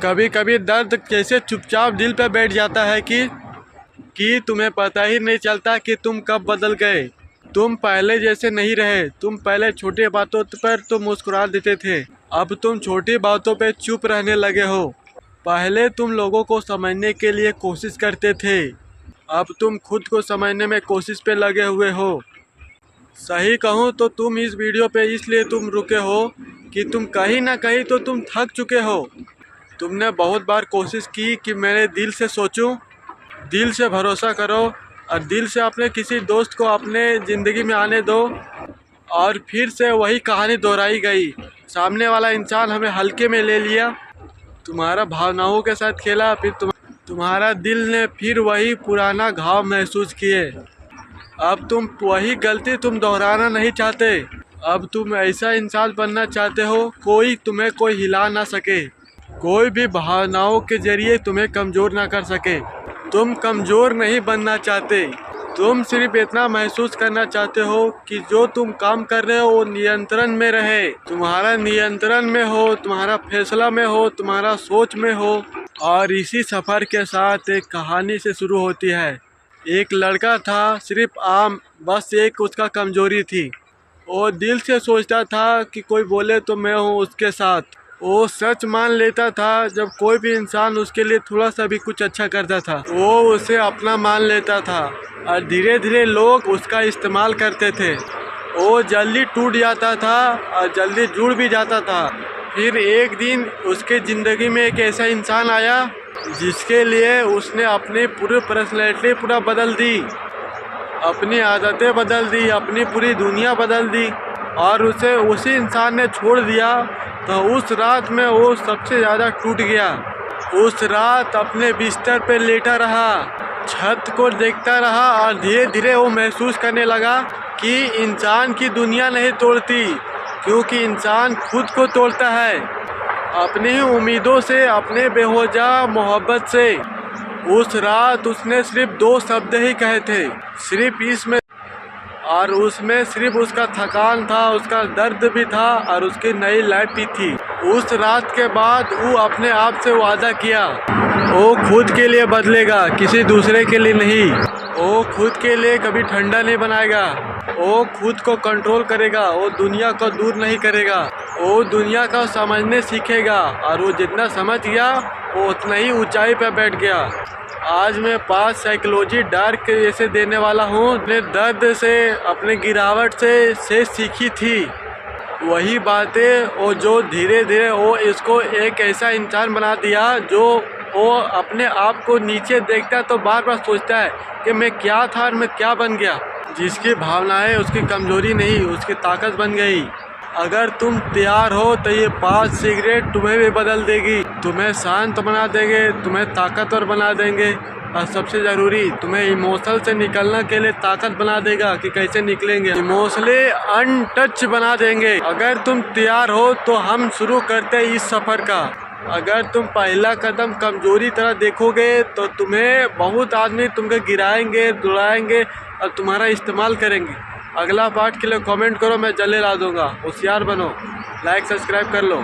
कभी कभी दर्द कैसे चुपचाप दिल पे बैठ जाता है कि तुम्हें पता ही नहीं चलता कि तुम कब बदल गए। तुम पहले जैसे नहीं रहे। तुम पहले छोटी बातों पर तो मुस्कुरा देते थे, अब तुम छोटी बातों पे चुप रहने लगे हो। पहले तुम लोगों को समझने के लिए कोशिश करते थे, अब तुम खुद को समझने में कोशिश पे लगे हुए हो। सही कहूँ तो तुम इस वीडियो पे इसलिए तुम रुके हो कि तुम कहीं ना कहीं तो तुम थक चुके हो। तुमने बहुत बार कोशिश की कि मेरे दिल से सोचूं, दिल से भरोसा करो और दिल से अपने किसी दोस्त को अपने ज़िंदगी में आने दो, और फिर से वही कहानी दोहराई गई। सामने वाला इंसान हमें हल्के में ले लिया, तुम्हारा भावनाओं के साथ खेला, फिर तुम्हारा दिल ने फिर वही पुराना घाव महसूस किए। अब तुम वही गलती तुम दोहराना नहीं चाहते। अब तुम ऐसा इंसान बनना चाहते हो कोई हिला ना सके, कोई भी भावनाओं के जरिए तुम्हें कमज़ोर ना कर सके। तुम कमज़ोर नहीं बनना चाहते, तुम सिर्फ इतना महसूस करना चाहते हो कि जो तुम काम कर रहे हो वो नियंत्रण में रहे, तुम्हारा नियंत्रण में हो, तुम्हारा फैसला में हो, तुम्हारा सोच में हो। और इसी सफ़र के साथ एक कहानी से शुरू होती है। एक लड़का था, सिर्फ आम, बस एक उसका कमज़ोरी थी। वो दिल से सोचता था कि कोई बोले तो मैं हूँ उसके साथ। वो सच मान लेता था जब कोई भी इंसान उसके लिए थोड़ा सा भी कुछ अच्छा करता था, वो उसे अपना मान लेता था। और धीरे धीरे लोग उसका इस्तेमाल करते थे। वो जल्दी टूट जाता था और जल्दी जुड़ भी जाता था। फिर एक दिन उसके ज़िंदगी में एक ऐसा इंसान आया जिसके लिए उसने अपनी पूरी पर्सनैलिटी पूरा बदल दी, अपनी आदतें बदल दी, अपनी पूरी दुनिया बदल दी। और उसे उसी इंसान ने छोड़ दिया तो उस रात में वो सबसे ज़्यादा टूट गया। उस रात अपने बिस्तर पे लेटा रहा, छत को देखता रहा और धीरे धीरे वो महसूस करने लगा कि इंसान की दुनिया नहीं तोड़ती, क्योंकि इंसान खुद को तोड़ता है अपनी ही उम्मीदों से, अपने बेवजह मोहब्बत से। उस रात उसने सिर्फ 2 शब्द ही कहे थे, सिर्फ इसमें, और उसमें सिर्फ उसका थकान था, उसका दर्द भी था और उसकी नई लाइफ भी थी। उस रात के बाद वो अपने आप से वादा किया, वो खुद के लिए बदलेगा, किसी दूसरे के लिए नहीं। वो खुद के लिए कभी ठंडा नहीं बनाएगा, वो खुद को कंट्रोल करेगा, वो दुनिया को दूर नहीं करेगा, वो दुनिया को समझने सीखेगा। और वो जितना समझ गया वो उतना ही ऊंचाई पर बैठ गया। आज मैं 5 साइकोलॉजी डार्क जैसे देने वाला हूँ। अपने दर्द से, अपने गिरावट से सीखी थी वही बातें, और जो धीरे धीरे वो इसको एक ऐसा इंसान बना दिया जो वो अपने आप को नीचे देखता तो बार बार सोचता है कि मैं क्या था और मैं क्या बन गया। जिसकी भावनाएं उसकी कमज़ोरी नहीं, उसकी ताकत बन गई। अगर तुम तैयार हो तो ये 5 सिगरेट तुम्हें भी बदल देगी, तुम्हें शांत बना देंगे, तुम्हें ताकतवर बना देंगे, और सबसे ज़रूरी तुम्हें इमोशनल से निकलने के लिए ताकत बना देगा कि कैसे निकलेंगे, इमोशनली अनटच बना देंगे। अगर तुम तैयार हो तो हम शुरू करते हैं इस सफ़र का। अगर तुम पहला कदम कमज़ोरी तरह देखोगे तो तुम्हें बहुत आदमी तुमको गिराएंगे, दुड़ाएंगे और तुम्हारा इस्तेमाल करेंगे। अगला पार्ट के लिए कमेंट करो, मैं जल्दी ला दूंगा। होशियार बनो, लाइक सब्सक्राइब कर लो।